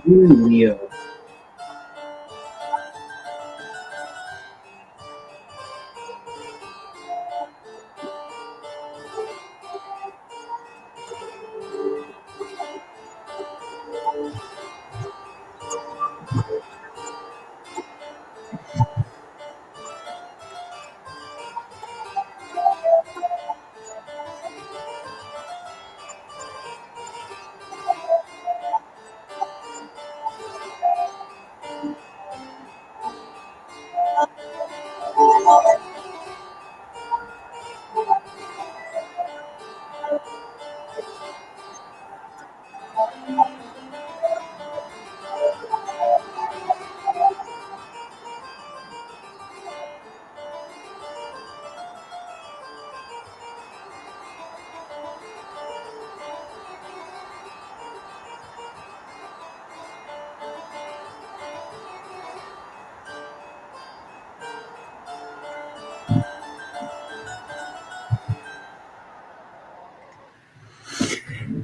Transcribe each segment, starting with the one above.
Leo.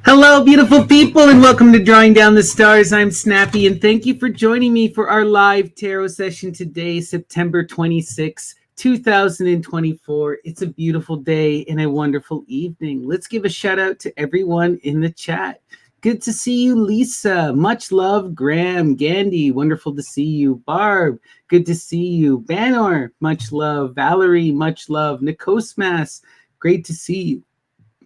Hello, beautiful people, and welcome to Drawing Down the Stars. I'm Snappy, and thank you for joining me for our live tarot session today, September 26, 2024. It's a beautiful day and a wonderful evening. Let's give a shout out to everyone in the chat. Good to see you, Lisa. Much love, Graham, Gandhi. Wonderful to see you. Barb, good to see you. Banor, much love. Valerie, much love. Nikosmas, great to see you.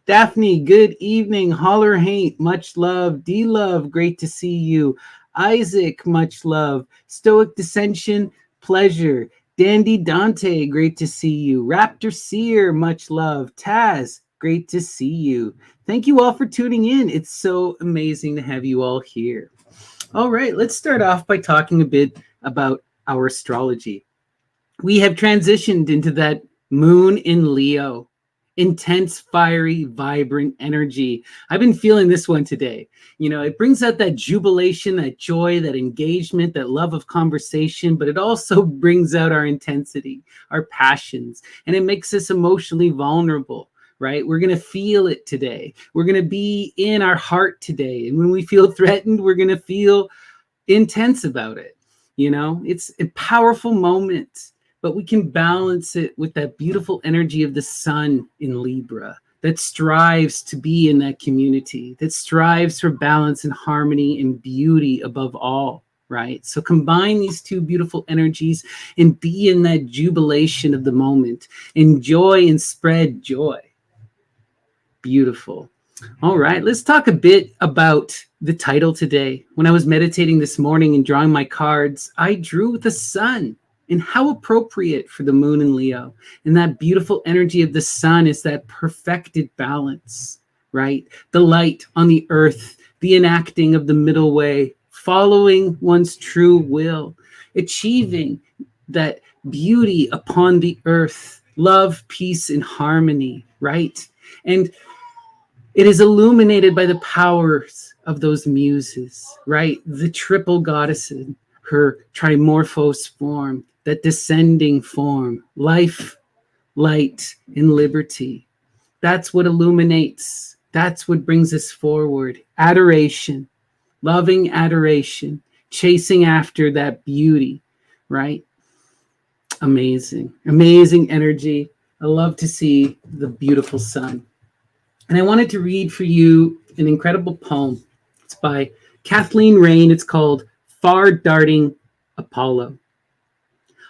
Daphne, good evening. Holler Haint, much love. D-Love, great to see you. Isaac, much love. Stoic Dissension, pleasure. Dandy Dante, great to see you. Raptor Seer, much love. Taz, great to see you. Thank you all for tuning in. It's so amazing to have you all here. All right, let's start off by talking a bit about our astrology. We have transitioned into that moon in Leo. Intense, fiery, vibrant energy. I've been feeling this one today. You know, it brings out that jubilation, that joy, that engagement, that love of conversation, but it also brings out our intensity, our passions, and it makes us emotionally vulnerable, right? We're going to feel it today. We're going to be in our heart today. And when we feel threatened, we're going to feel intense about it. You know, it's a powerful moment. But we can balance it with that beautiful energy of the sun in Libra that strives to be in that community, that strives for balance and harmony and beauty above all, right? So combine these two beautiful energies and be in that jubilation of the moment. Enjoy and spread joy. Beautiful. All right, let's talk a bit about the title today. When I was meditating this morning and drawing my cards, I drew the sun. And how appropriate for the moon in Leo. And that beautiful energy of the sun is that perfected balance, right? The light on the earth, the enacting of the middle way, following one's true will, achieving that beauty upon the earth, love, peace, and harmony, right? And it is illuminated by the powers of those muses, right? The triple goddesses, her trimorphose form, that descending form, life, light, and liberty. That's what illuminates. That's what brings us forward. Adoration, loving adoration, chasing after that beauty, right? Amazing, amazing energy. I love to see the beautiful sun. And I wanted to read for you an incredible poem. It's by Kathleen Rain. It's called Far Darting Apollo.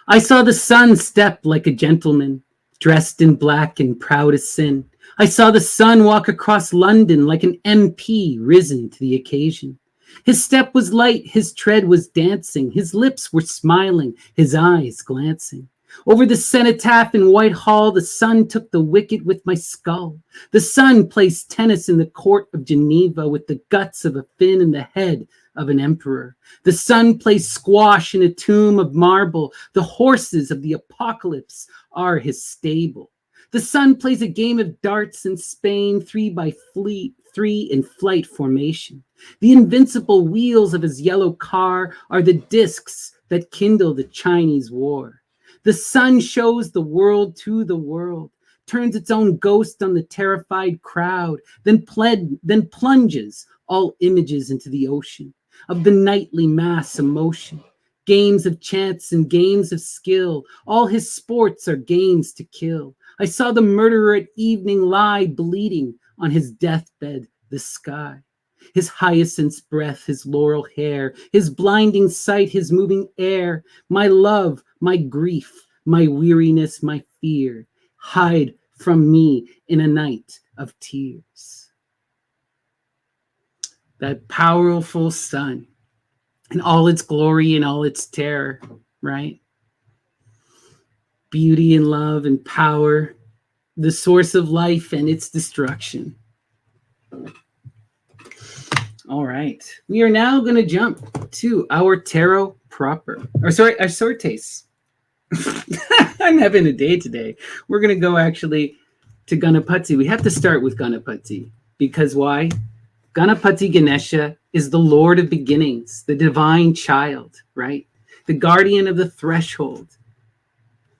I saw the sun step like a gentleman, dressed in black and proud as sin. I saw the sun walk across London like an MP risen to the occasion. His step was light, his tread was dancing, his lips were smiling, his eyes glancing. Over the cenotaph in Whitehall, the sun took the wicket with my skull. The sun placed tennis in the court of Geneva with the guts of a Finn and the head of an emperor. The sun placed squash in a tomb of marble. The horses of the apocalypse are his stable. The sun plays a game of darts in Spain, 3x3 in flight formation. The invincible wheels of his yellow car are the discs that kindle the Chinese war. The sun shows the world to the world, turns its own ghost on the terrified crowd, then plunges all images into the ocean of the nightly mass emotion. Games of chance and games of skill, all his sports are games to kill. I saw the murderer at evening lie bleeding on his deathbed, the sky. His hyacinth's breath, his laurel hair, his blinding sight, his moving air, my love, my grief, my weariness, my fear, hide from me in a night of tears. That powerful sun in all its glory and all its terror, right? Beauty and love and power, the source of life and its destruction. All right, we are now going to jump to our tarot proper, our sortes. I'm having a day today. We're going to go actually to Ganapati. We have to start with Ganapati because why? Ganapati Ganesha is the Lord of beginnings, the divine child, right? The guardian of the threshold,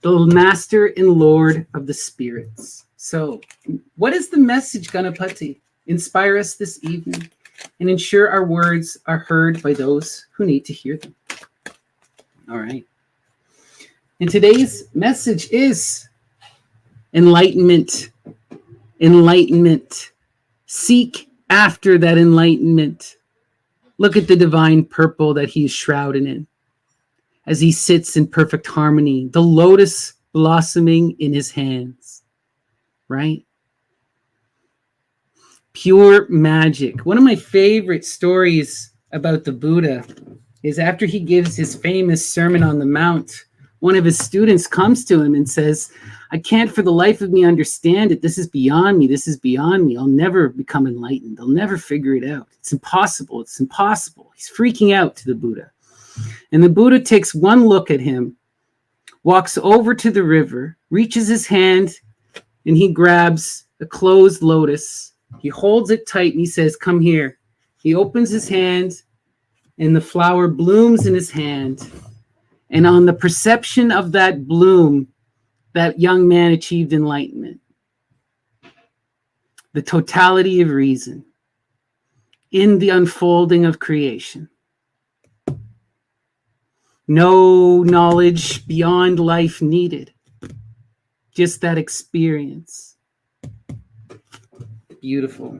the master and Lord of the spirits. So what is the message, Ganapati? Inspire us this evening and ensure our words are heard by those who need to hear them. All right. And today's message is enlightenment. Enlightenment. Seek after that enlightenment. Look at the divine purple that he's shrouded in as he sits in perfect harmony, the lotus blossoming in his hands, right? Pure magic. One of my favorite stories about the Buddha is after he gives his famous Sermon on the Mount, one of his students comes to him and says, I can't for the life of me understand it. This is beyond me. This is beyond me. I'll never become enlightened. I'll never figure it out. It's impossible. It's impossible. He's freaking out to the Buddha. And the Buddha takes one look at him, walks over to the river, reaches his hand, and he grabs a closed lotus. He holds it tight and he says, come here. He opens his hand and the flower blooms in his hand. And on the perception of that bloom, that young man achieved enlightenment. The totality of reason in the unfolding of creation. No knowledge beyond life needed. Just that experience. Beautiful.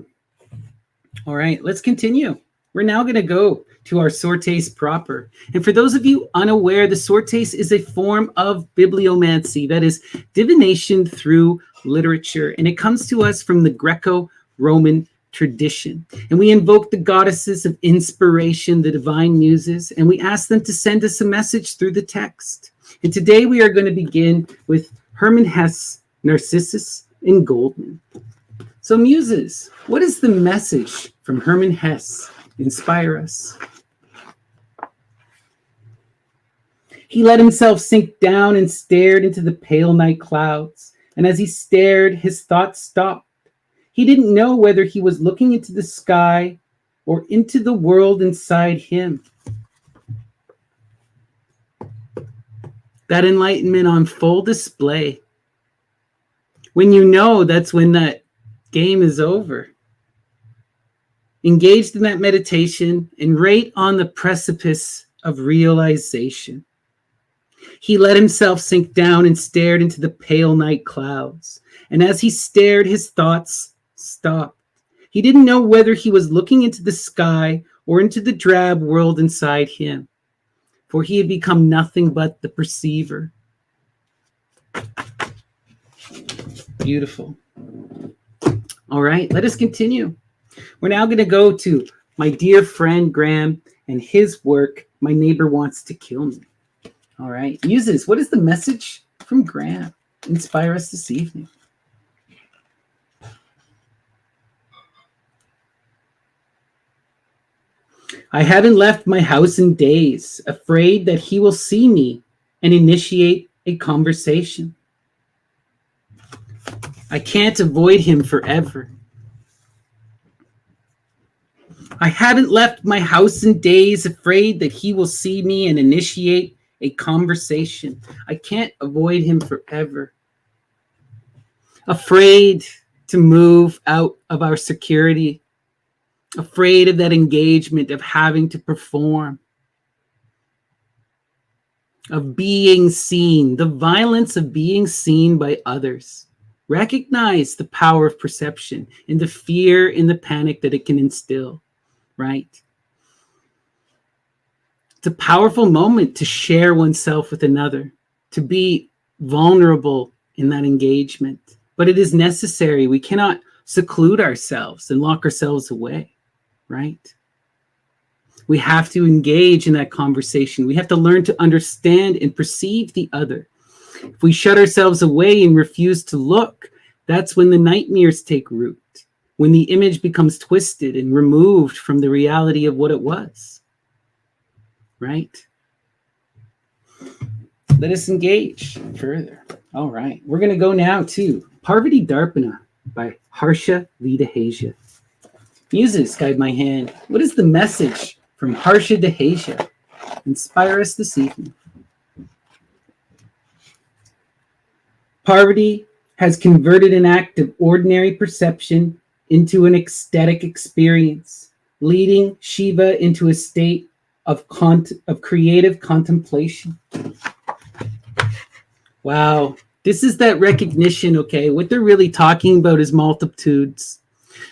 All right, let's continue. We're now going to go to our sortes proper. And for those of you unaware, the sortes is a form of bibliomancy, that is divination through literature. And it comes to us from the Greco-Roman tradition. And we invoke the goddesses of inspiration, the divine muses, and we ask them to send us a message through the text. And today we are going to begin with Hermann Hesse, Narcissus, and Goldman. So muses, what is the message from Hermann Hesse? Inspire us. He let himself sink down and stared into the pale night clouds. And as he stared, his thoughts stopped. He didn't know whether he was looking into the sky or into the world inside him. That enlightenment on full display. When you know, that's when that game is over. Engaged in that meditation and right on the precipice of realization. He let himself sink down and stared into the pale night clouds. And as he stared, his thoughts stopped. He didn't know whether he was looking into the sky or into the drab world inside him. for he had become nothing but the perceiver. Beautiful. All right, let us continue. We're now going to go to my dear friend Graham and his work, My Neighbor Wants to Kill Me. All right, Muses, what is the message from Graham? Inspire us this evening. I haven't left my house in days, afraid that he will see me and initiate a conversation. I can't avoid him forever. I haven't left my house in days, afraid that he will see me and initiate a conversation. I can't avoid him forever. Afraid to move out of our security. Afraid of that engagement, of having to perform, of being seen, the violence of being seen by others. Recognize the power of perception and the fear and the panic that it can instill, right? It's a powerful moment to share oneself with another, to be vulnerable in that engagement. But it is necessary. We cannot seclude ourselves and lock ourselves away, right? We have to engage in that conversation. We have to learn to understand and perceive the other. If we shut ourselves away and refuse to look, that's when the nightmares take root, when the image becomes twisted and removed from the reality of what it was, right? Let us engage further. All right, we're going to go now to Parvati Darpana by Harsha Videhasia. Muses, guide my hand. What is the message from Harsha Videhasia? Inspire us this evening. Parvati has converted an act of ordinary perception into an ecstatic experience, leading Shiva into a state of creative contemplation. Wow, this is that recognition, okay? What they're really talking about is multitudes.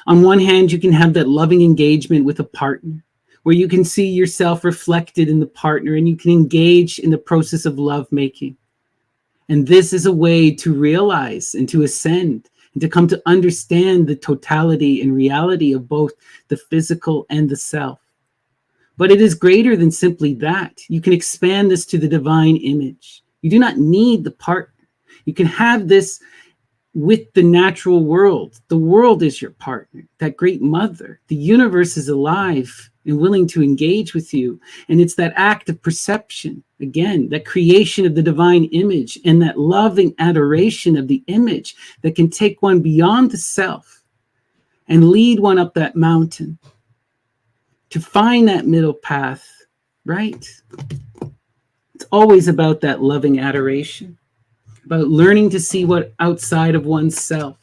On one hand, you can have that loving engagement with a partner, where you can see yourself reflected in the partner and you can engage in the process of lovemaking. And this is a way to realize and to ascend and to come to understand the totality and reality of both the physical and the self. But it is greater than simply that. You can expand this to the divine image. You do not need the partner. You can have this with the natural world. The world is your partner, that great mother. The universe is alive and willing to engage with you. And it's that act of perception, again, that creation of the divine image and that loving adoration of the image that can take one beyond the self and lead one up that mountain to find that middle path, right? It's always about that loving adoration, about learning to see what outside of oneself,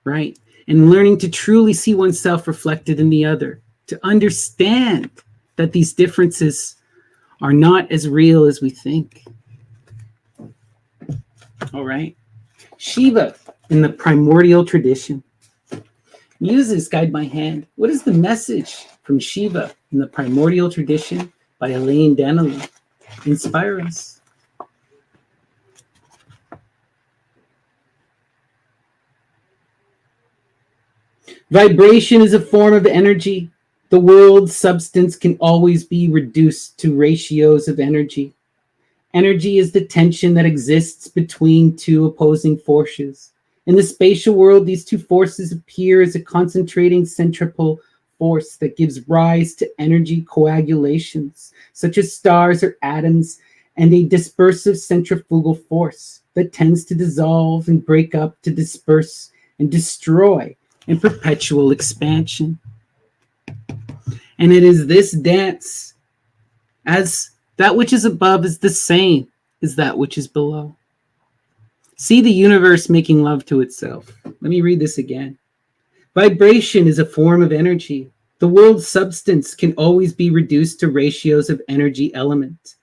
right? And learning to truly see oneself reflected in the other, to understand that these differences are not as real as we think. All right. Shiva in the primordial tradition. Muses, guide my hand. What is the message from Shiva in the primordial tradition by Elaine Donnelly? Inspire us. Vibration is a form of energy. The world's substance can always be reduced to ratios of energy. Energy is the tension that exists between two opposing forces. In the spatial world, these two forces appear as a concentrating centripetal force that gives rise to energy coagulations, such as stars or atoms, and a dispersive centrifugal force that tends to dissolve and break up, to disperse and destroy in perpetual expansion. And it is this dance, as that which is above is the same as that which is below. See the universe making love to itself. Let me read this again. Vibration is a form of energy. The world's substance can always be reduced to ratios of energy element.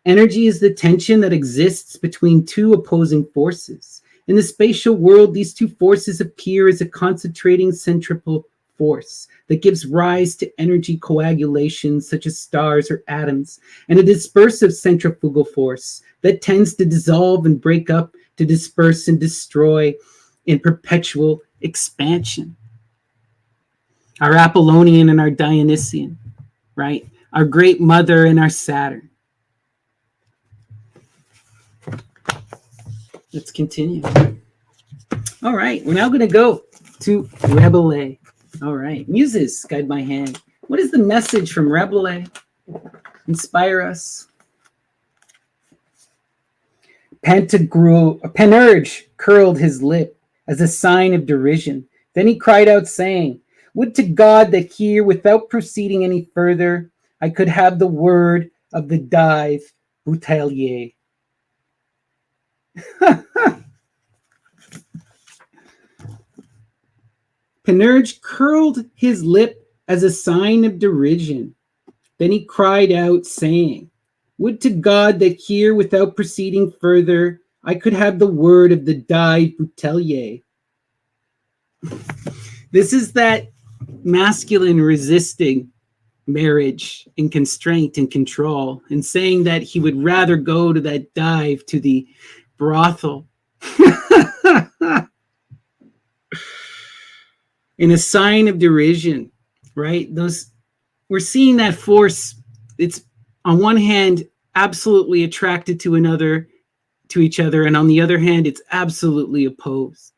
Energy is the tension that exists between two opposing forces. In the spatial world, these two forces appear as a concentrating centripetal force that gives rise to energy coagulations such as stars or atoms, and a dispersive centrifugal force that tends to dissolve and break up, to disperse and destroy in perpetual expansion. Our Apollonian and our Dionysian, right? Our great mother and our Saturn. Let's continue. All right, we're now going to go to Rebele. All right, Muses, guide my hand. What is the message from Rebele? Inspire us. Panurge curled his lip as a sign of derision. Then he cried out, saying, "Would to God that here, without proceeding any further, I could have the word of the dive Boutelier." Panurge curled his lip as a sign of derision. Then he cried out, saying, "Would to God that here, without proceeding further, I could have the word of the dive Boutelier." This is that masculine resisting marriage and constraint and control, and saying that he would rather go to that dive, to the brothel. In a sign of derision, right? We're seeing that force. It's on one hand absolutely attracted to each other, and on the other hand, it's absolutely opposed.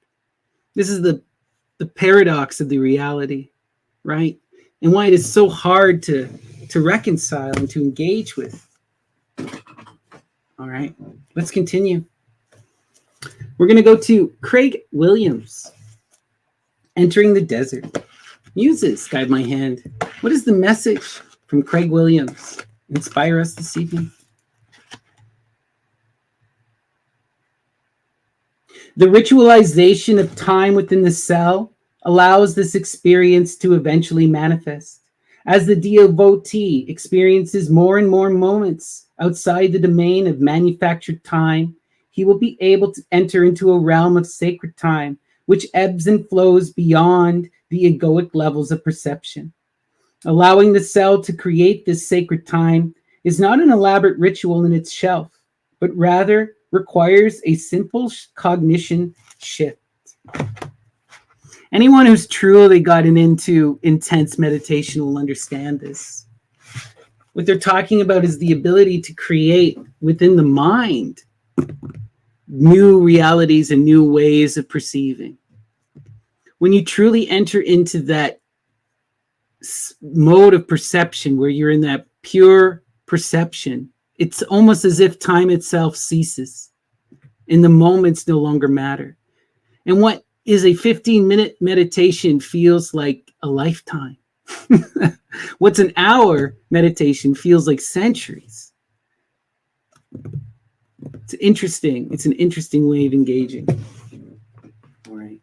This is the paradox of the reality, right? And why it is so hard to reconcile and to engage with. All right, let's continue. We're going to go to Craig Williams. Entering the desert. Muses, guide my hand. What is the message from Craig Williams? Inspire us this evening. The ritualization of time within the cell allows this experience to eventually manifest. As the devotee experiences more and more moments outside the domain of manufactured time, he will be able to enter into a realm of sacred time, which ebbs and flows beyond the egoic levels of perception. Allowing the cell to create this sacred time is not an elaborate ritual in its shelf, but rather requires a simple cognition shift. Anyone who's truly gotten into intense meditation will understand this. What they're talking about is the ability to create within the mind new realities and new ways of perceiving. When you truly enter into that mode of perception where you're in that pure perception, it's almost as if time itself ceases and the moments no longer matter. And what is a 15-minute meditation feels like a lifetime. What's an hour meditation feels like centuries. It's interesting. It's an interesting way of engaging. All right.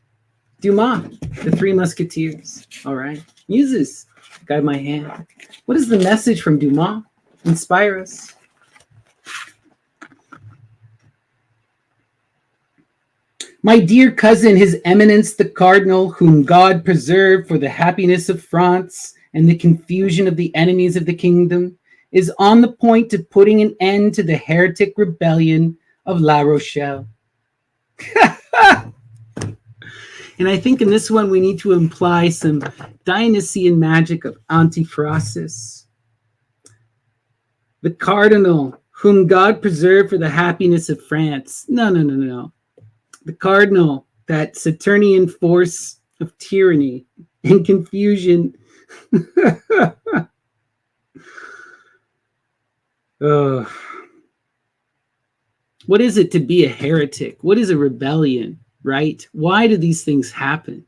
Dumas, The Three Musketeers. All right. Muses, guide my hand. What is the message from Dumas? Inspire us. My dear cousin, His Eminence the Cardinal, whom God preserve for the happiness of France and the confusion of the enemies of the kingdom, is on the point of putting an end to the heretic rebellion of La Rochelle. And I think in this one we need to imply some Dionysian magic of antiphrasis. The Cardinal, whom God preserve for the happiness of France. No. The Cardinal, that Saturnian force of tyranny and confusion. What is it to be a heretic? What is a rebellion, right? Why do these things happen?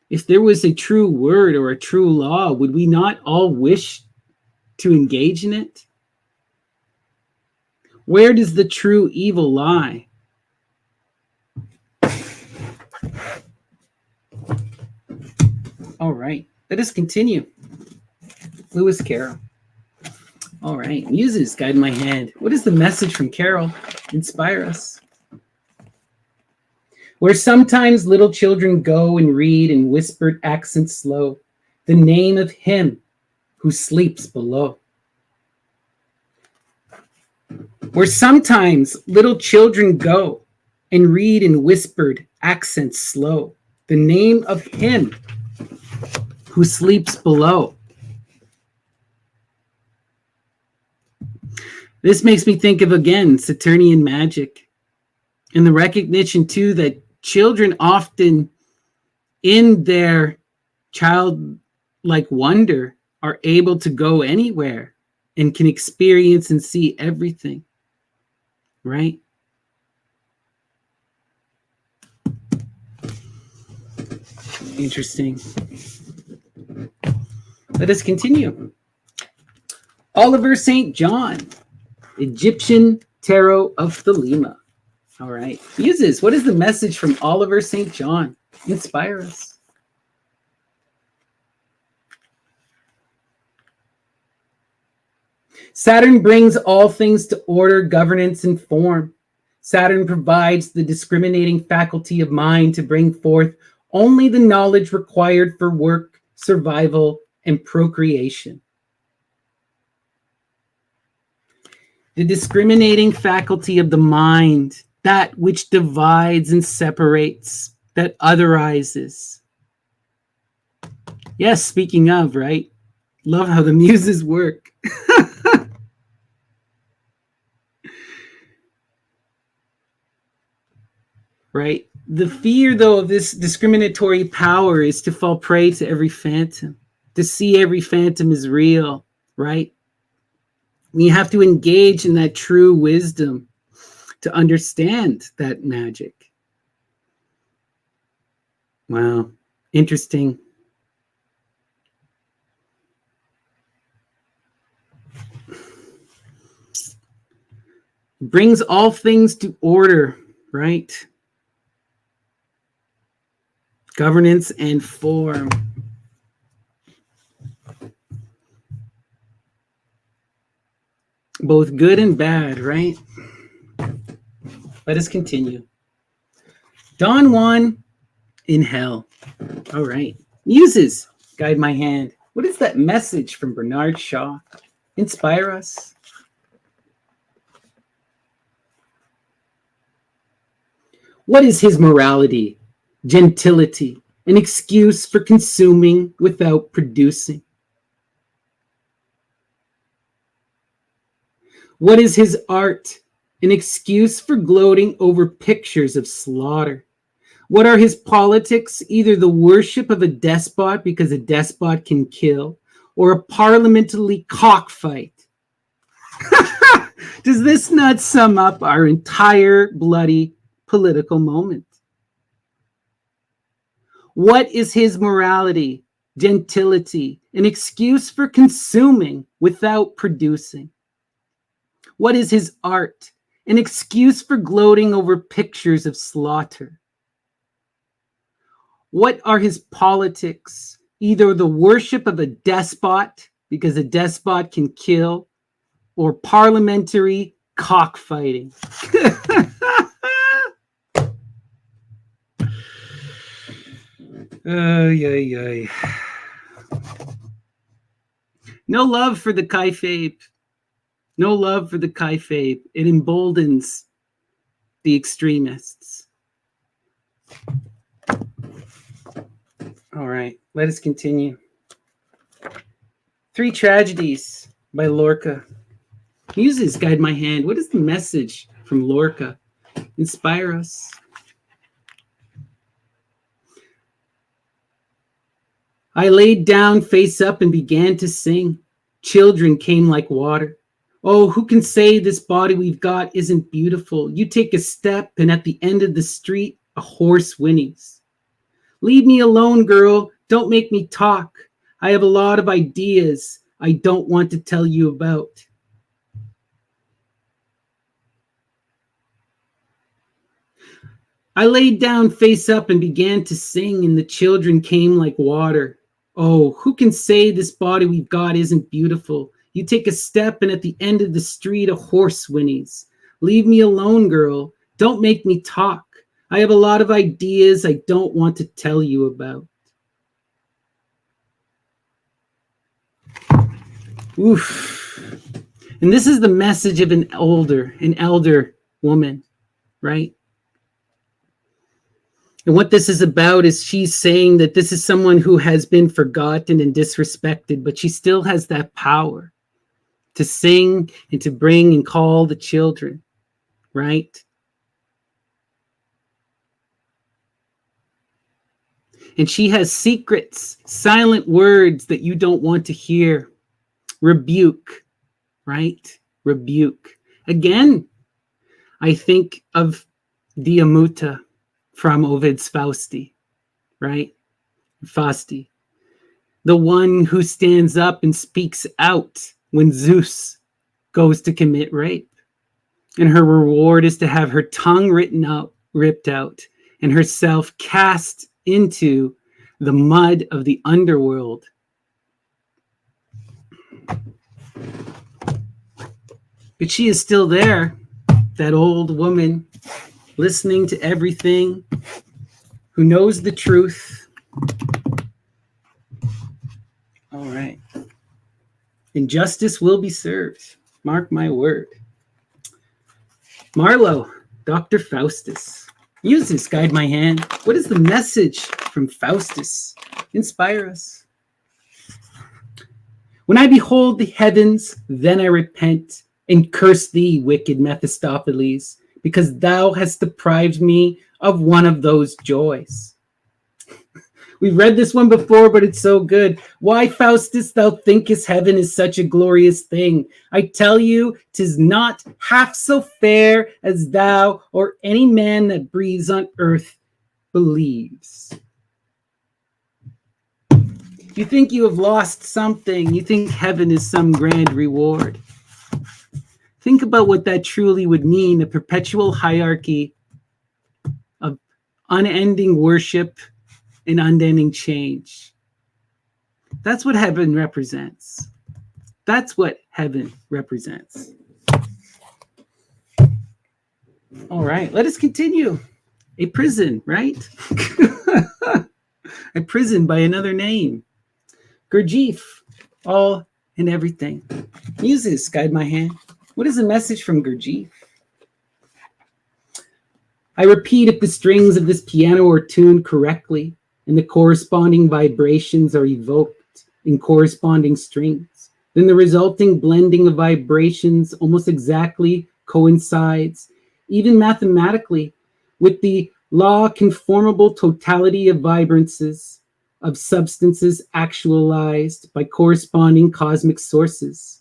If there was a true word or a true law, would we not all wish to engage in it? Where does the true evil lie? All right, let us continue. Lewis Carroll. All right, Muses, guide my hand. What is the message from Carroll? Inspire us. Where sometimes little children go and read in whispered accents slow the name of him who sleeps below. Where sometimes little children go and read in whispered accents slow the name of him who sleeps below. This makes me think of, again, Saturnian magic and the recognition, too, that children often, in their childlike wonder, are able to go anywhere and can experience and see everything, right? Interesting. Let us continue. Oliver St. John, Egyptian Tarot of Thelema. All right. Muses, what is the message from Oliver St. John? Inspire us. Saturn brings all things to order, governance, and form. Saturn provides the discriminating faculty of mind to bring forth only the knowledge required for work, survival, and procreation. The discriminating faculty of the mind, that which divides and separates, that otherizes. Yes, speaking of, right? Love how the muses work. Right? The fear, though, of this discriminatory power is to fall prey to every phantom, to see every phantom as real, right? We have to engage in that true wisdom to understand that magic. Wow, interesting. Brings all things to order, right? Governance and form. Both good and bad, right? Let us continue. Don Juan in hell. All right. Muses, guide my hand. What is that message from Bernard Shaw? Inspire us. What is his morality? Gentility, an excuse for consuming without producing. What is his art? An excuse for gloating over pictures of slaughter. What are his politics? Either the worship of a despot because a despot can kill, or a parliamentary cockfight. Does this not sum up our entire bloody political moment? What is his morality? Gentility, an excuse for consuming without producing. What is his art? An excuse for gloating over pictures of slaughter. What are his politics? Either the worship of a despot, because a despot can kill, or parliamentary cockfighting. No love for the kayfabe. No love for the kayfabe. It emboldens the extremists. All right, let us continue. Three Tragedies by Lorca. Muses, guide my hand. What is the message from Lorca? Inspire us. I laid down face up and began to sing. Children came like water. Oh, who can say this body we've got isn't beautiful? You take a step and at the end of the street, a horse whinnies. Leave me alone, girl. Don't make me talk. I have a lot of ideas I don't want to tell you about. I laid down face up and began to sing, and the children came like water. Oh, who can say this body we've got isn't beautiful? You take a step, and at the end of the street, a horse whinnies. Leave me alone, girl. Don't make me talk. I have a lot of ideas I don't want to tell you about. Oof. And this is the message of an elder woman, right? And what this is about is she's saying that this is someone who has been forgotten and disrespected, but she still has that power to sing and to bring and call the children, right? And she has secrets, silent words that you don't want to hear. Rebuke, right? Rebuke. Again, I think of Diamuta from Ovid's Fausti, right? Fausti. The one who stands up and speaks out when Zeus goes to commit rape. And her reward is to have her tongue ripped out, and herself cast into the mud of the underworld. But she is still there, that old woman, listening to everything, who knows the truth. All right. And justice will be served. Mark my word. Marlowe, Dr. Faustus. Muses guide my hand. What is the message from Faustus? Inspire us. When I behold the heavens, then I repent and curse thee, wicked Mephistopheles, because thou hast deprived me of one of those joys. We've read this one before, but it's so good. Why, Faustus, thou thinkest heaven is such a glorious thing? I tell you, 'tis not half so fair as thou or any man that breathes on earth believes. You think you have lost something. You think heaven is some grand reward. Think about what that truly would mean, a perpetual hierarchy of unending worship and unending change. That's what heaven represents. That's what heaven represents. All right, let us continue. A prison, right? A prison by another name. Gurdjieff, all and everything. Muses guide my hand. What is the message from Gurdjieff? I repeat, if the strings of this piano are tuned correctly and the corresponding vibrations are evoked in corresponding strings, then the resulting blending of vibrations almost exactly coincides, even mathematically, with the law conformable totality of vibrances of substances actualized by corresponding cosmic sources.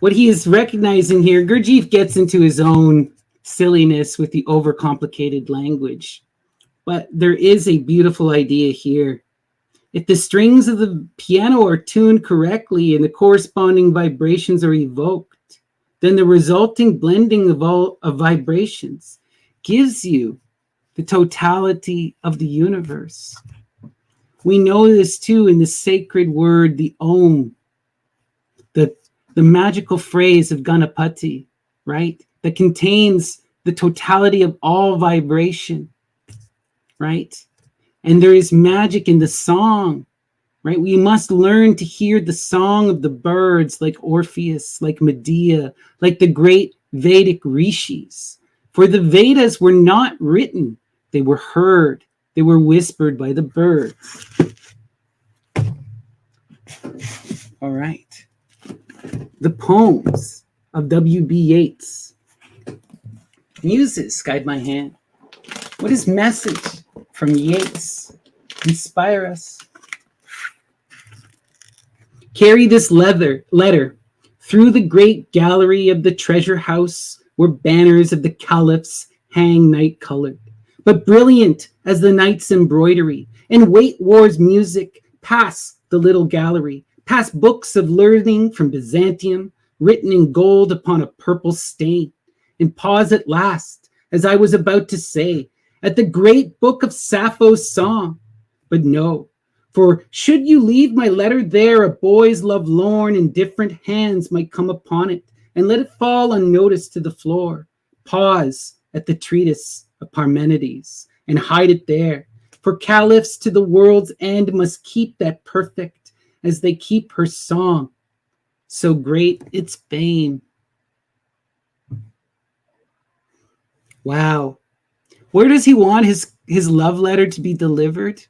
What he is recognizing here, Gurdjieff gets into his own silliness with the overcomplicated language, but there is a beautiful idea here. If the strings of the piano are tuned correctly and the corresponding vibrations are evoked, then the resulting blending of vibrations gives you the totality of the universe. We know this too in the sacred word, the Om, the magical phrase of Ganapati, right? That contains the totality of all vibration, right? And there is magic in the song, right? We must learn to hear the song of the birds like Orpheus, like Medea, like the great Vedic rishis. For the Vedas were not written, they were heard, they were whispered by the birds. All right. The poems of W.B. Yeats. Muses guide my hand. What is message from Yeats? Inspire us. Carry this letter through the great gallery of the treasure house where banners of the caliphs hang night-colored, but brilliant as the night's embroidery, and wait war's music past the little gallery, past books of learning from Byzantium, written in gold upon a purple stain, and pause at last, as I was about to say, at the great book of Sappho's song. But no, for should you leave my letter there, a boy's love lorn in different hands might come upon it, and let it fall unnoticed to the floor. Pause at the treatise of Parmenides and hide it there. For caliphs to the world's end must keep that perfect as they keep her song, so great its fame. Wow. Where does he want his love letter to be delivered?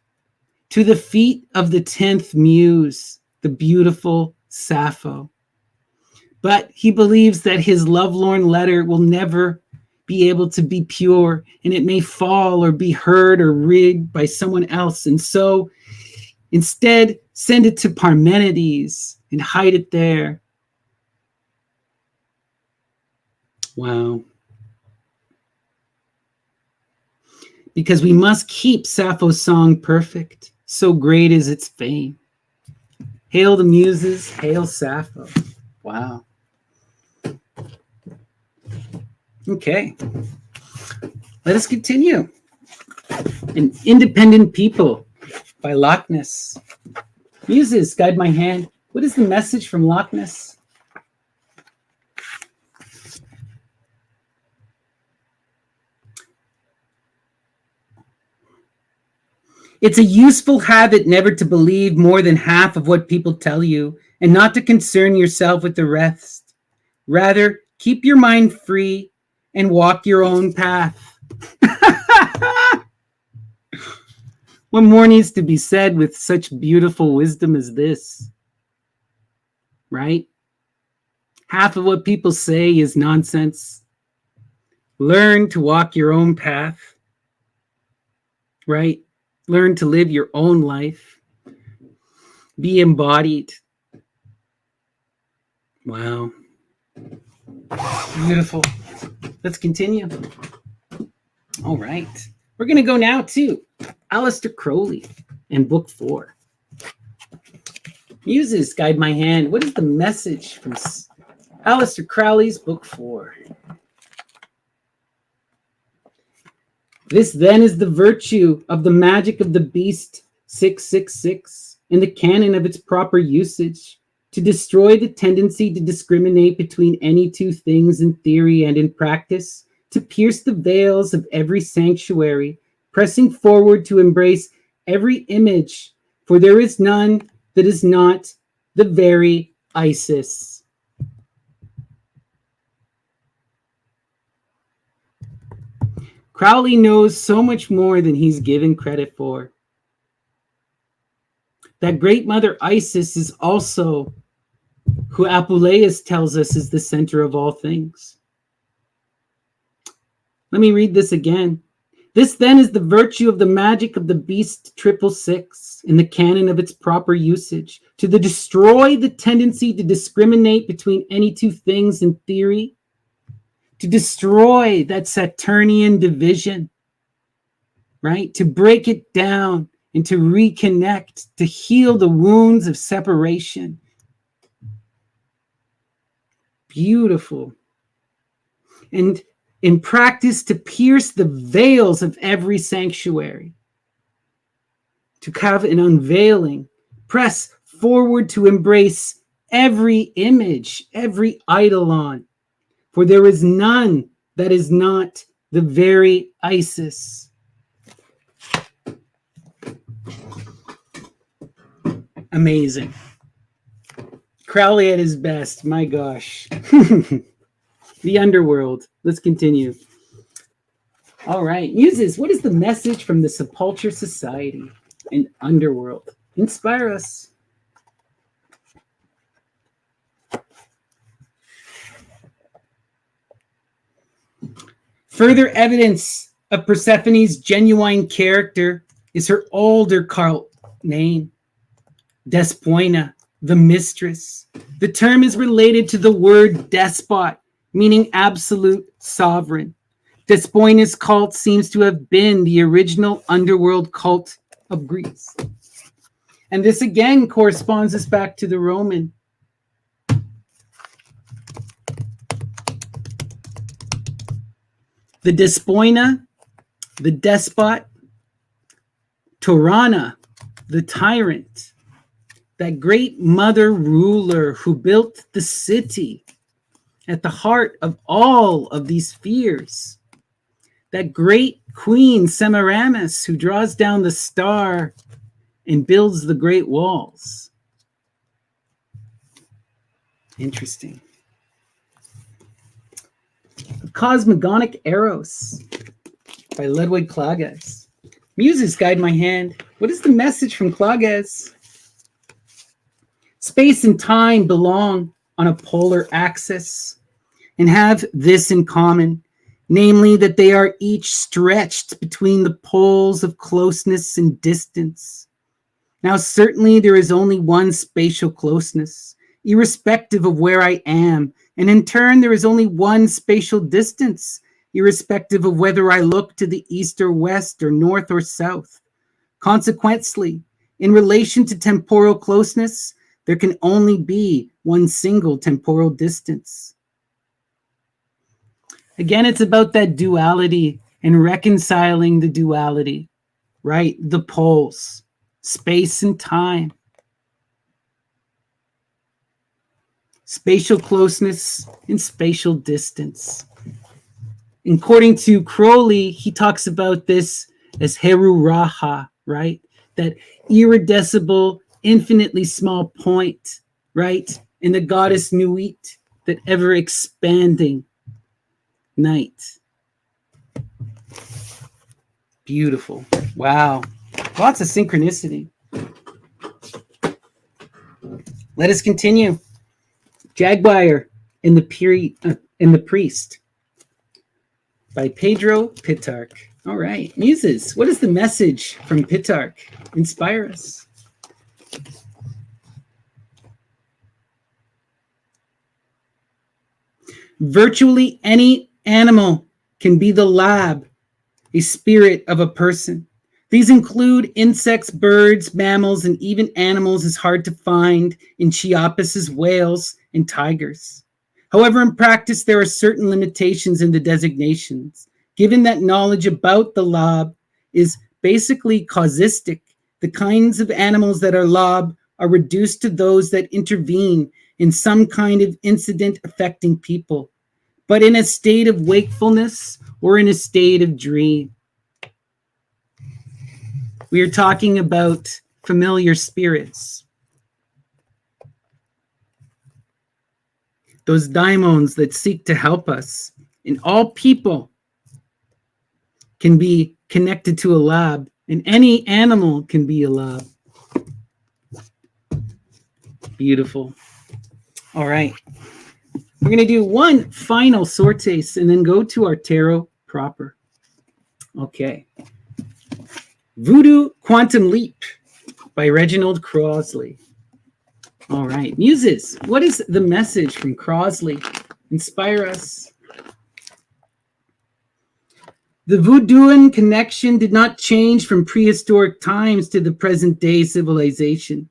To the feet of the 10th muse, the beautiful Sappho. But he believes that his lovelorn letter will never be able to be pure, and it may fall or be heard or read by someone else. And so instead, send it to Parmenides and hide it there. Wow. Because we must keep Sappho's song perfect, so great is its fame. Hail the muses, hail Sappho. Wow. Okay, let us continue. An Independent People by Loch Ness. Muses, guide my hand. What is the message from Loch Ness? It's a useful habit never to believe more than half of what people tell you and not to concern yourself with the rest. Rather, keep your mind free and walk your own path. What more needs to be said with such beautiful wisdom as this? Right? Half of what people say is nonsense. Learn to walk your own path. Right? Learn to live your own life. Be embodied. Wow. Beautiful. Let's continue. All right. We're going to go now to Aleister Crowley and Book 4. Muses, guide my hand. What is the message from Aleister Crowley's Book 4? This then is the virtue of the magic of the beast 666 in the canon of its proper usage, to destroy the tendency to discriminate between any two things in theory and in practice, to pierce the veils of every sanctuary, pressing forward to embrace every image, for there is none that is not the very Isis. Crowley knows so much more than he's given credit for. That great mother Isis is also who Apuleius tells us is the center of all things. Let me read this again. This then is the virtue of the magic of the beast 666 in the canon of its proper usage, to destroy the tendency to discriminate between any two things in theory, to destroy that Saturnian division, right? To break it down and to reconnect, to heal the wounds of separation. Beautiful. And in practice, to pierce the veils of every sanctuary, to have an unveiling, press forward to embrace every image, every eidolon, for there is none that is not the very Isis. Amazing. Crowley at his best, my gosh. The underworld. Let's continue. All right. Muses, what is the message from the Sepulchre Society and underworld? Inspire us. Further evidence of Persephone's genuine character is her older cult name, Despoina, the mistress. The term is related to the word despot, meaning absolute sovereign. Despoina's cult seems to have been the original underworld cult of Greece. And this again corresponds us back to the Roman. The Despoina, the despot, Tyranna, the tyrant, that great mother ruler who built the city at the heart of all of these fears. That great queen Semiramis who draws down the star and builds the great walls. Interesting. Cosmogonic Eros by Ludwig Klages. Muses guide my hand. What is the message from Klages? Space and time belong on a polar axis and have this in common, namely that they are each stretched between the poles of closeness and distance. Now, certainly there is only one spatial closeness, irrespective of where I am, and in turn there is only one spatial distance, irrespective of whether I look to the east or west or north or south. Consequently, in relation to temporal closeness, there can only be one single temporal distance. Again, it's about that duality and reconciling the duality, right? The poles, space and time. Spatial closeness and spatial distance. According to Crowley, he talks about this as Heru Raha, right? That iridescible, infinitely small point, right? In the goddess Nuit, that ever expanding night. Beautiful. Wow. Lots of synchronicity. Let us continue. Jaguar and the Priest by Pedro Pitarch. All right, Muses, what is the message from Pitarch? Inspire us. Virtually any animal can be the lab, a spirit of a person. These include insects, birds, mammals, and even animals as hard to find in Chiapas as whales and tigers. However, in practice, there are certain limitations in the designations. Given that knowledge about the lab is basically causistic, the kinds of animals that are lab are reduced to those that intervene in some kind of incident affecting people, but in a state of wakefulness or in a state of dream. We are talking about familiar spirits. Those daimons that seek to help us. And all people can be connected to a lab, and any animal can be a lab. Beautiful. All right. We're going to do one final sortes and then go to our tarot proper. Okay. Voodoo Quantum Leap by Reginald Crosley. All right. Muses, what is the message from Crosley? Inspire us. The Voodooan connection did not change from prehistoric times to the present day civilization,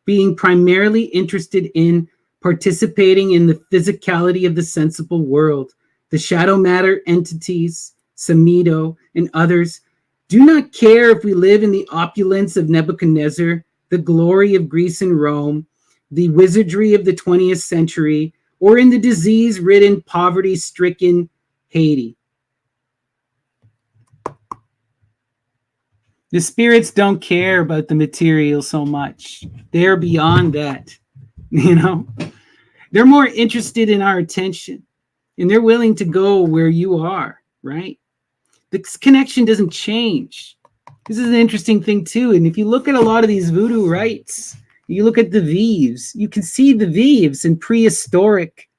being primarily interested in participating in the physicality of the sensible world. The shadow matter entities, Samido, and others do not care if we live in the opulence of Nebuchadnezzar, the glory of Greece and Rome, the wizardry of the 20th century, or in the disease-ridden, poverty-stricken Haiti. The spirits don't care about the material so much. They're beyond that, you know? They're more interested in our attention, and they're willing to go where you are, right? This connection doesn't change. This is an interesting thing, too. And if you look at a lot of these voodoo rites, you look at the Vives, you can see the Vives in prehistoric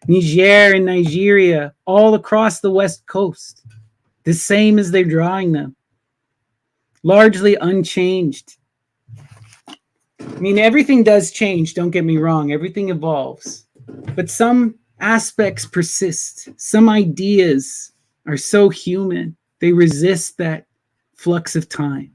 Niger and Nigeria, all across the West Coast, the same as they're drawing them. Largely unchanged. I mean, everything does change, don't get me wrong. Everything evolves. But some aspects persist. Some ideas are so human. They resist that flux of time.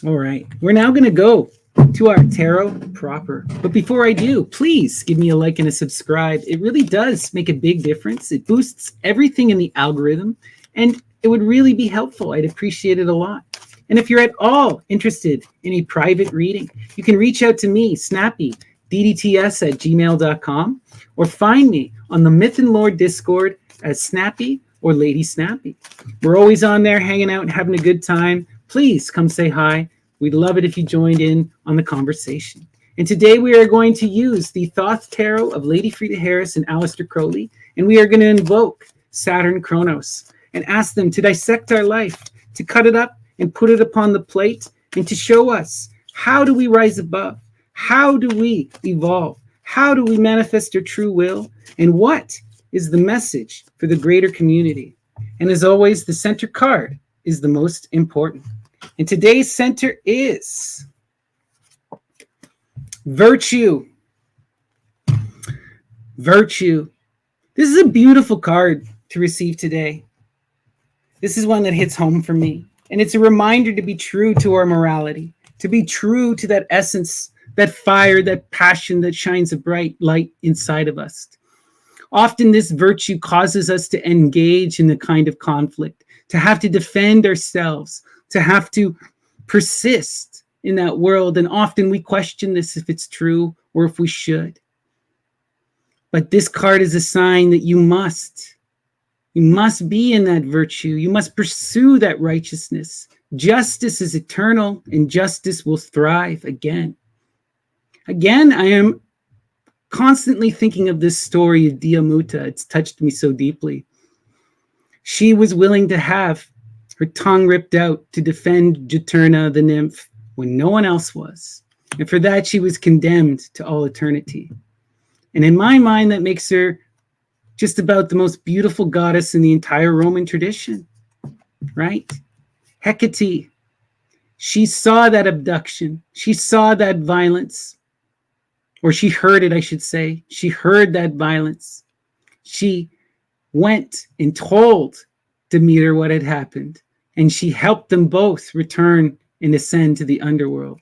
All right. We're now going to go to our tarot proper. But before I do, please give me a like and a subscribe. It really does make a big difference. It boosts everything in the algorithm, and it would really be helpful. I'd appreciate it a lot. And if you're at all interested in a private reading, you can reach out to me, Snappy, ddts@gmail.com, or find me on the Myth and Lore Discord as Snappy or Lady Snappy. We're always on there hanging out and having a good time. Please come say hi. We'd love it if you joined in on the conversation. And today we are going to use the Thoth Tarot of Lady Frida Harris and Aleister Crowley, and we are going to invoke Saturn Kronos and ask them to dissect our life, to cut it up and put it upon the plate, and to show us how do we rise above, how do we evolve, how do we manifest our true will, and what is the message for the greater community. And as always, the center card is the most important. And today's center is Virtue. Virtue. This is a beautiful card to receive today. This is one that hits home for me. And it's a reminder to be true to our morality, to be true to that essence, that fire, that passion that shines a bright light inside of us. Often this virtue causes us to engage in a kind of conflict, to have to defend ourselves, to have to persist in that world. And often we question this, if it's true or if we should. But this card is a sign that you must be in that virtue. You must pursue that righteousness. Justice is eternal, and justice will thrive again. Again, I am constantly thinking of this story of Diamuta. It's touched me so deeply. She was willing to have her tongue ripped out to defend Juturna, the nymph, when no one else was. And for that, she was condemned to all eternity. And in my mind, that makes her just about the most beautiful goddess in the entire Roman tradition, right? Hecate, she saw that abduction. She saw that violence, or she heard it, I should say. She heard that violence. She went and told Demeter what had happened, and she helped them both return and ascend to the underworld.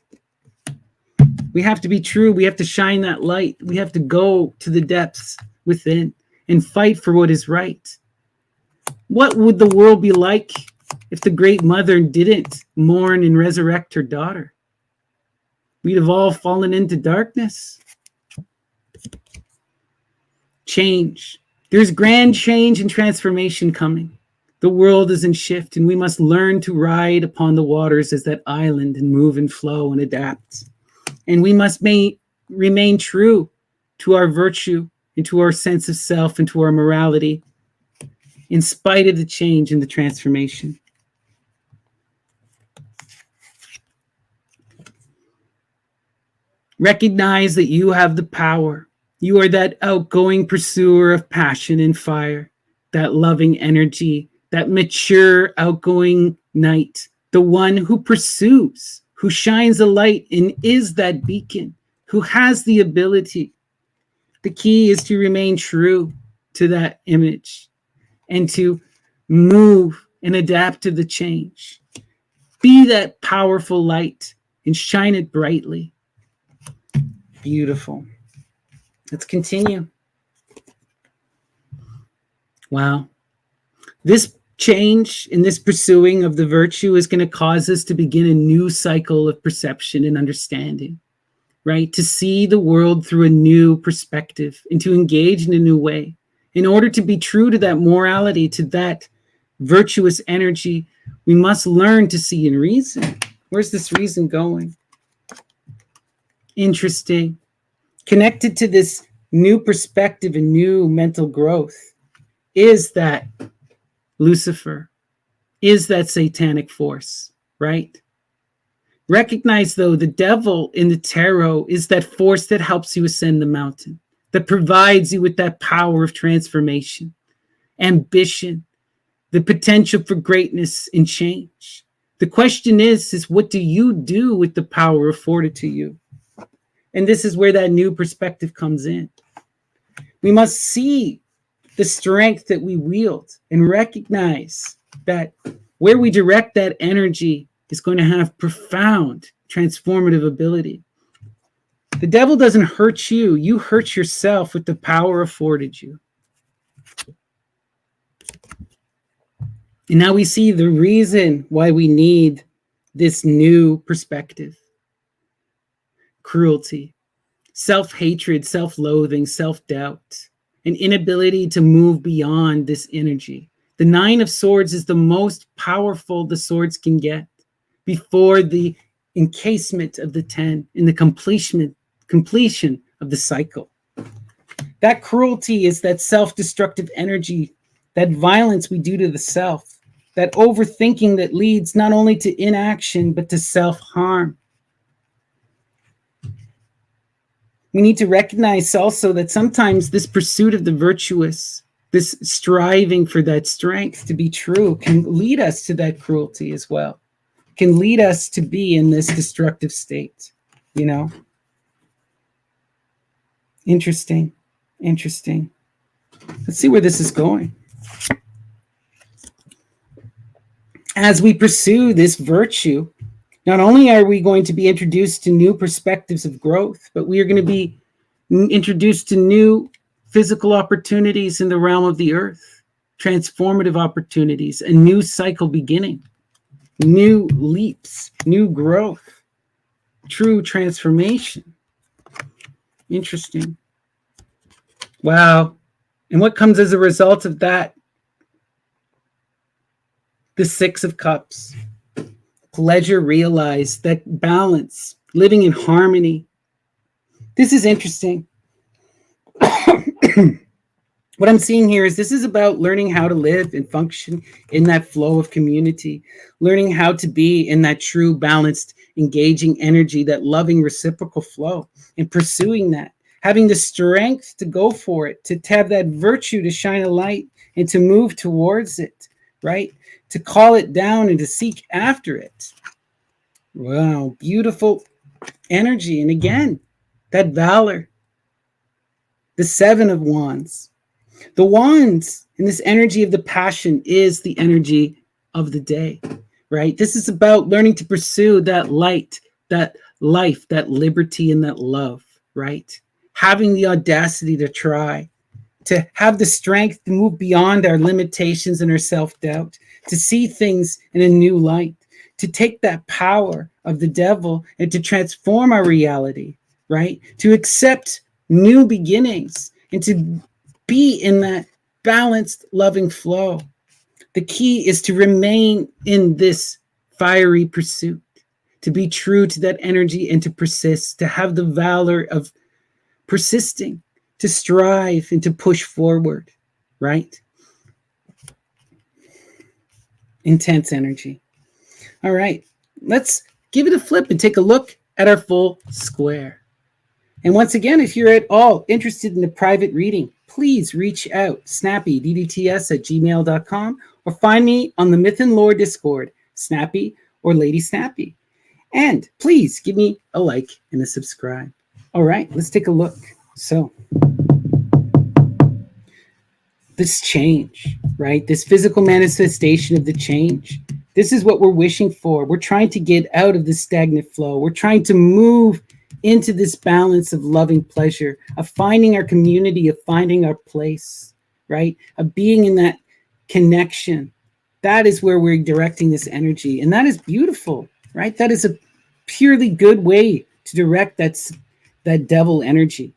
We have to be true. We have to shine that light. We have to go to the depths within and fight for what is right. What would the world be like if the Great Mother didn't mourn and resurrect her daughter? We'd have all fallen into darkness. Change. There's grand change and transformation coming. The world is in shift, and we must learn to ride upon the waters as that island and move and flow and adapt. And we must remain true to our virtue and to our sense of self and to our morality in spite of the change and the transformation. Recognize that you have the power. You are that outgoing pursuer of passion and fire, that loving energy, that mature, outgoing knight, the one who pursues, who shines a light and is that beacon, who has the ability. The key is to remain true to that image and to move and adapt to the change. Be that powerful light and shine it brightly. Beautiful. Let's continue. Wow. This change in this pursuing of the virtue is going to cause us to begin a new cycle of perception and understanding, right? To see the world through a new perspective and to engage in a new way. In order to be true to that morality, to that virtuous energy, we must learn to see in reason. Where's this reason going? Interesting. Connected to this new perspective and new mental growth is that Lucifer, is that satanic force, right? Recognize, though, the devil in the tarot is that force that helps you ascend the mountain, that provides you with that power of transformation, ambition, the potential for greatness and change. The question is what do you do with the power afforded to you? And this is where that new perspective comes in. We must see the strength that we wield and recognize that where we direct that energy is going to have profound transformative ability. The devil doesn't hurt you. You hurt yourself with the power afforded you. And now we see the reason why we need this new perspective. Cruelty. self-hatred, self-loathing, self-doubt, an inability to move beyond this energy. The Nine of Swords is the most powerful the swords can get before the encasement of the 10 in the completion of the cycle. That cruelty is that self-destructive energy, that violence we do to the self, that overthinking that leads not only to inaction, but to self-harm. We need to recognize also that sometimes this pursuit of the virtuous, this striving for that strength to be true, can lead us to that cruelty as well, can lead us to be in this destructive state, you know? Interesting. Let's see where this is going. As we pursue this virtue, not only are we going to be introduced to new perspectives of growth, but we are going to be introduced to new physical opportunities in the realm of the earth, transformative opportunities, a new cycle beginning, new leaps, new growth, true transformation. Interesting. Wow. And what comes as a result of that? The Six of Cups. Pleasure realized, that balance, living in harmony. This is interesting. What I'm seeing here is this is about learning how to live and function in that flow of community, learning how to be in that true, balanced, engaging energy, that loving reciprocal flow, and pursuing that, having the strength to go for it, to have that virtue to shine a light and to move towards it, right? To call it down and to seek after it. Wow, beautiful energy. And again, that valor, the Seven of Wands. The wands in this energy of the passion is the energy of the day, right? This is about learning to pursue that light, that life, that liberty, and that love, right? Having the audacity to try, to have the strength to move beyond our limitations and our self-doubt, to see things in a new light, to take that power of the devil and to transform our reality, right? To accept new beginnings and to be in that balanced, loving flow. The key is to remain in this fiery pursuit, to be true to that energy and to persist, to have the valor of persisting, to strive and to push forward, right? Intense energy. All right, let's give it a flip and take a look at our full square. And once again, if you're at all interested in a private reading, please reach out, snappydts@gmail.com, or find me on the Myth and Lore Discord, Snappy or Lady Snappy. And please give me a like and a subscribe. All right, let's take a look. So, this change, right? This physical manifestation of the change. This is what we're wishing for. We're trying to get out of this stagnant flow. We're trying to move into this balance of loving pleasure, of finding our community, of finding our place, right? Of being in that connection. That is where we're directing this energy. And that is beautiful, right? That is a purely good way to direct that devil energy.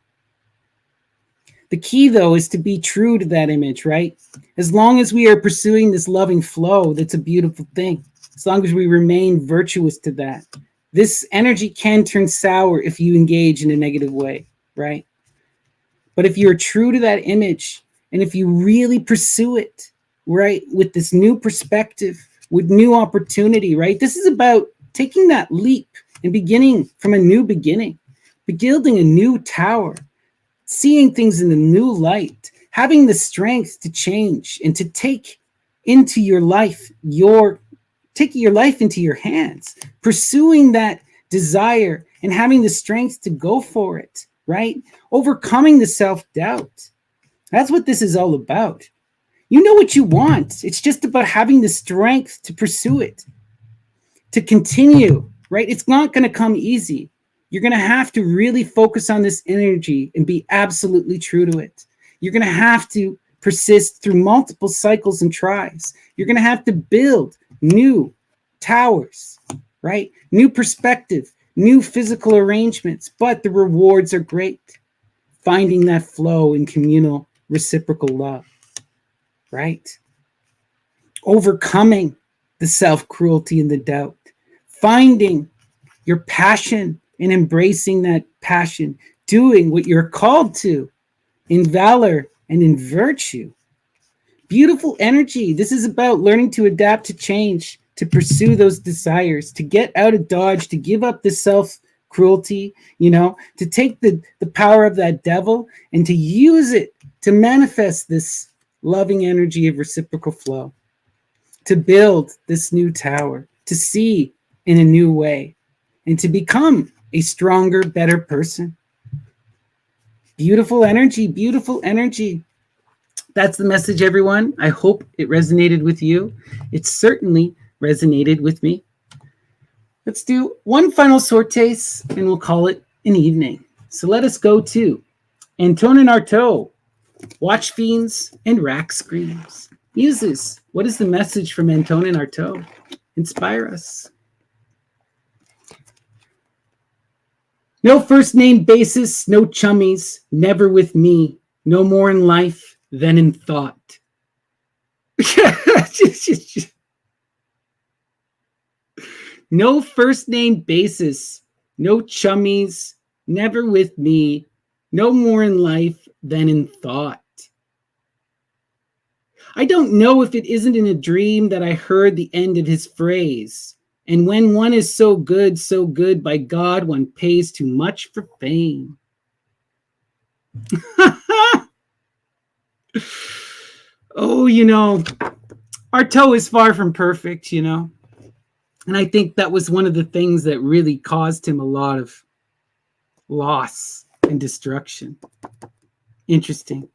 The key, though, is to be true to that image, right? As long as we are pursuing this loving flow, that's a beautiful thing. As long as we remain virtuous to that. This energy can turn sour if you engage in a negative way, right? But if you're true to that image, and if you really pursue it, right, with this new perspective, with new opportunity, right? This is about taking that leap and beginning from a new beginning, building a new tower, seeing things in a new light, having the strength to change and to take into your life, taking your life into your hands, pursuing that desire and having the strength to go for it, right? Overcoming the self-doubt. That's what this is all about. You know what you want. It's just about having the strength to pursue it, to continue, right? It's not going to come easy. You're going to have to really focus on this energy and be absolutely true to it. You're going to have to persist through multiple cycles and tries. You're going to have to build new towers, right? New perspective, new physical arrangements, but the rewards are great. Finding that flow in communal reciprocal love, right? Overcoming the self-cruelty and the doubt. Finding your passion and embracing that passion. Doing what you're called to in valor and in virtue. Beautiful energy. This is about learning to adapt to change, to pursue those desires, to get out of dodge, to give up the self-cruelty, to take the power of that devil and to use it to manifest this loving energy of reciprocal flow, to build this new tower, to see in a new way, and to become a stronger, better person. Beautiful energy, beautiful energy. That's the message, everyone. I hope it resonated with you. It certainly resonated with me. Let's do one final sortes and we'll call it an evening. So let us go to Antonin Artaud, Watch Fiends and Rack Screams. Muses, what is the message from Antonin Artaud? Inspire us. No first name basis, no chummies, never with me, no more in life than in thought. No first name basis, no chummies, never with me, no more in life than in thought. I don't know if it isn't in a dream that I heard the end of his phrase. And when one is so good, by God, one pays too much for fame. Oh, Artaud is far from perfect, And I think that was one of the things that really caused him a lot of loss and destruction. Interesting.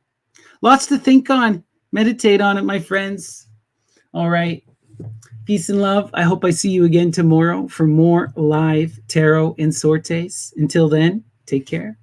Lots to think on. Meditate on it, my friends. All right. Peace and love. I hope I see you again tomorrow for more live tarot and sortes. Until then, take care.